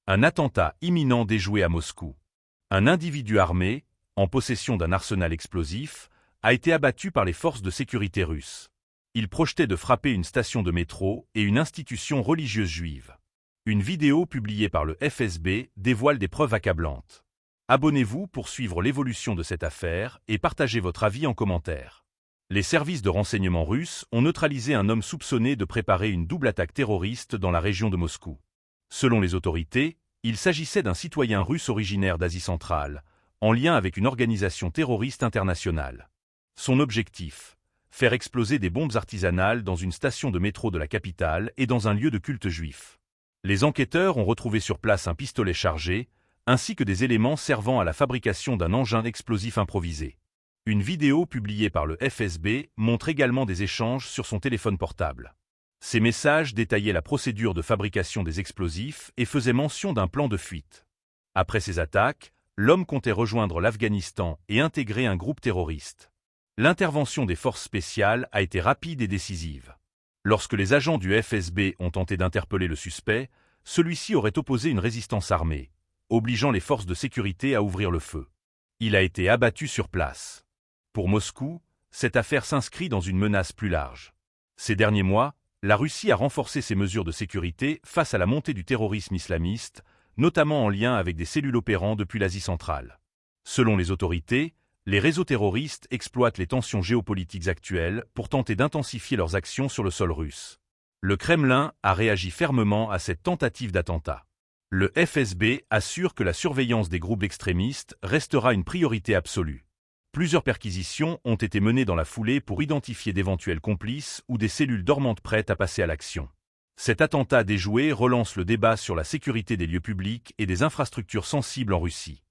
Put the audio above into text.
Un attentat imminent déjoué à Moscou. Un individu armé, en possession d'un arsenal explosif, a été abattu par les forces de sécurité russes. Il projetait de frapper une station de métro et une institution religieuse juive. Une vidéo publiée par le FSB dévoile des preuves accablantes. Abonnez-vous pour suivre l'évolution de cette affaire et partagez votre avis en commentaire. Les services de renseignement russes ont neutralisé un homme soupçonné de préparer une double attaque terroriste dans la région de Moscou. Selon les autorités, il s'agissait d'un citoyen russe originaire d'Asie centrale, en lien avec une organisation terroriste internationale. Son objectif : faire exploser des bombes artisanales dans une station de métro de la capitale et dans un lieu de culte juif. Les enquêteurs ont retrouvé sur place un pistolet chargé, ainsi que des éléments servant à la fabrication d'un engin explosif improvisé. Une vidéo publiée par le FSB montre également des échanges sur son téléphone portable. Ces messages détaillaient la procédure de fabrication des explosifs et faisaient mention d'un plan de fuite. Après ces attaques, l'homme comptait rejoindre l'Afghanistan et intégrer un groupe terroriste. L'intervention des forces spéciales a été rapide et décisive. Lorsque les agents du FSB ont tenté d'interpeller le suspect, celui-ci aurait opposé une résistance armée, obligeant les forces de sécurité à ouvrir le feu. Il a été abattu sur place. Pour Moscou, cette affaire s'inscrit dans une menace plus large. Ces derniers mois, la Russie a renforcé ses mesures de sécurité face à la montée du terrorisme islamiste, notamment en lien avec des cellules opérant depuis l'Asie centrale. Selon les autorités, les réseaux terroristes exploitent les tensions géopolitiques actuelles pour tenter d'intensifier leurs actions sur le sol russe. Le Kremlin a réagi fermement à cette tentative d'attentat. Le FSB assure que la surveillance des groupes extrémistes restera une priorité absolue. Plusieurs perquisitions ont été menées dans la foulée pour identifier d'éventuels complices ou des cellules dormantes prêtes à passer à l'action. Cet attentat déjoué relance le débat sur la sécurité des lieux publics et des infrastructures sensibles en Russie.